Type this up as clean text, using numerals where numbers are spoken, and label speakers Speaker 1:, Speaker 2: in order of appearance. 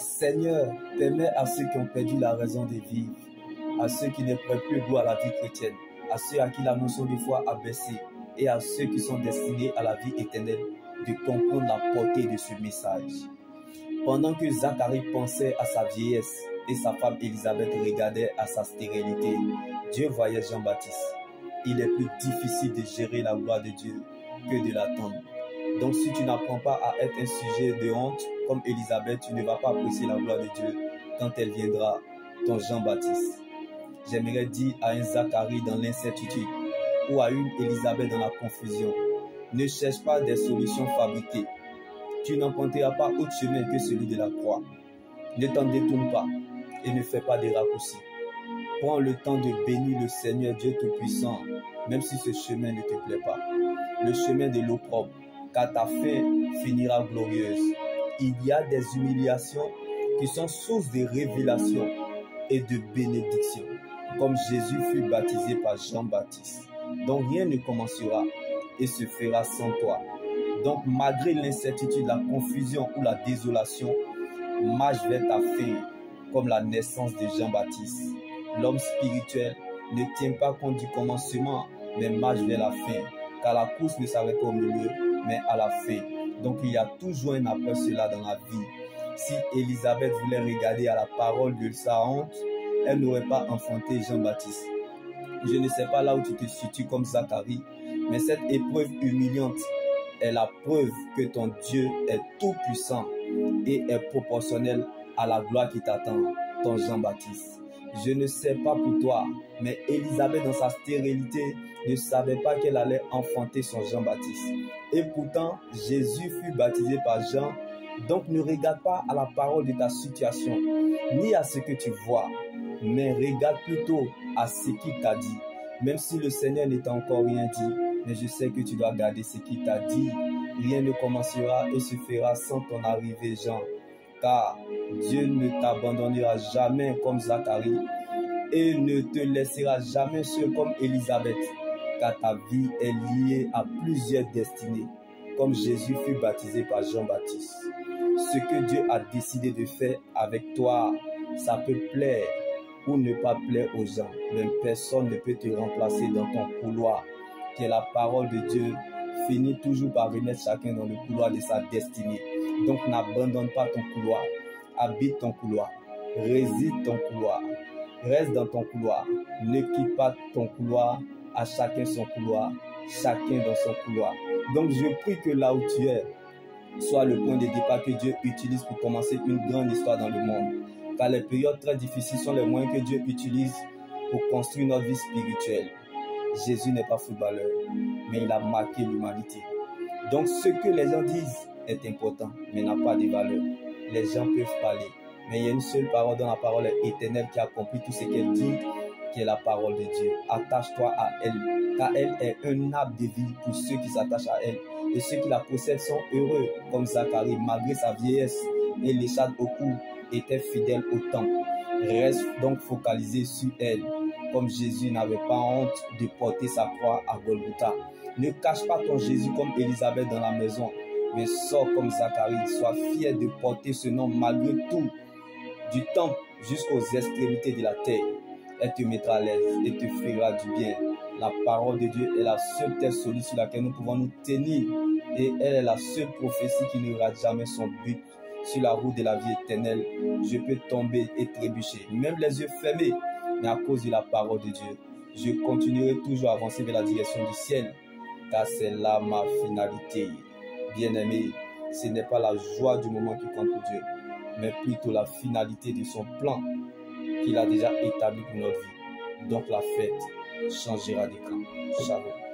Speaker 1: Seigneur, permets à ceux qui ont perdu la raison de vivre, à ceux qui ne prennent plus goût à la vie chrétienne, à ceux à qui la notion de foi a baissé et à ceux qui sont destinés à la vie éternelle de comprendre la portée de ce message. Pendant que Zacharie pensait à sa vieillesse et sa femme Élisabeth regardait à sa stérilité, Dieu voyait Jean-Baptiste. Il est plus difficile de gérer la gloire de Dieu que de l'attendre. Donc si tu n'apprends pas à être un sujet de honte comme Élisabeth, tu ne vas pas apprécier la gloire de Dieu quand elle viendra, ton Jean-Baptiste. J'aimerais dire à un Zacharie dans l'incertitude ou à une Élisabeth dans la confusion, ne cherche pas des solutions fabriquées. Tu n'emprunteras pas autre chemin que celui de la croix. Ne t'en détourne pas et ne fais pas de raccourcis. Prends le temps de bénir le Seigneur Dieu Tout-Puissant, même si ce chemin ne te plaît pas. Le chemin de l'opprobre, car ta fin finira glorieuse. Il y a des humiliations qui sont source de révélation et de bénédiction, comme Jésus fut baptisé par Jean-Baptiste. Donc rien ne commencera et se fera sans toi. Donc malgré l'incertitude, la confusion ou la désolation, marche vers ta fin comme la naissance de Jean-Baptiste. L'homme spirituel ne tient pas compte du commencement, mais marche vers la fin, car la course ne s'arrête pas au milieu, mais à la fin. Donc il y a toujours un après cela dans la vie. Si Élisabeth voulait regarder à la parole de sa honte, elle n'aurait pas enfanté Jean-Baptiste. Je ne sais pas là où tu te situes comme Zacharie, mais cette épreuve humiliante est la preuve que ton Dieu est tout puissant et est proportionnel à la gloire qui t'attend, ton Jean-Baptiste. Je ne sais pas pour toi, mais Élisabeth dans sa stérilité ne savait pas qu'elle allait enfanter son Jean-Baptiste. Et pourtant, Jésus fut baptisé par Jean. Donc ne regarde pas à la parole de ta situation, ni à ce que tu vois, mais regarde plutôt à ce qu'il t'a dit. Même si le Seigneur ne t'a encore rien dit, mais je sais que tu dois garder ce qu'il t'a dit. Rien ne commencera et se fera sans ton arrivée, Jean. Car Dieu ne t'abandonnera jamais comme Zacharie et ne te laissera jamais seul comme Élisabeth, car ta vie est liée à plusieurs destinées, comme Jésus fut baptisé par Jean-Baptiste. Ce que Dieu a décidé de faire avec toi, ça peut plaire ou ne pas plaire aux gens, mais personne ne peut te remplacer dans ton couloir, qui est la parole de Dieu. Finit toujours par remettre chacun dans le couloir de sa destinée. Donc n'abandonne pas ton couloir, habite ton couloir, réside ton couloir, reste dans ton couloir, ne quitte pas ton couloir, à chacun son couloir, chacun dans son couloir. Donc je prie que là où tu es, soit le point de départ que Dieu utilise pour commencer une grande histoire dans le monde. Car les périodes très difficiles sont les moyens que Dieu utilise pour construire notre vie spirituelle. Jésus n'est pas footballeur, mais il a marqué l'humanité. Donc ce que les gens disent est important, mais n'a pas de valeur. Les gens peuvent parler, mais il y a une seule parole dans la parole éternelle qui accomplit tout ce qu'elle dit, qui est la parole de Dieu. Attache-toi à elle, car elle est un arbre de vie pour ceux qui s'attachent à elle. Et ceux qui la possèdent sont heureux, comme Zacharie, malgré sa vieillesse et l'écharpe au cou, était fidèle au temple. Reste donc focalisé sur elle, comme Jésus n'avait pas honte de porter sa croix à Golgotha. Ne cache pas ton Jésus comme Élisabeth dans la maison, mais sors comme Zacharie. Sois fier de porter ce nom malgré tout, du temple jusqu'aux extrémités de la terre. Elle te mettra à l'aise et te fera du bien. La parole de Dieu est la seule terre solide sur laquelle nous pouvons nous tenir. Et elle est la seule prophétie qui ne rate jamais son but. Sur la route de la vie éternelle, je peux tomber et trébucher, même les yeux fermés. Mais à cause de la parole de Dieu, je continuerai toujours à avancer vers la direction du ciel. Car c'est là ma finalité. Bien-aimé, ce n'est pas la joie du moment qui compte pour Dieu, mais plutôt la finalité de son plan qu'il a déjà établi pour notre vie. Donc la fête changera de camp. Shalom.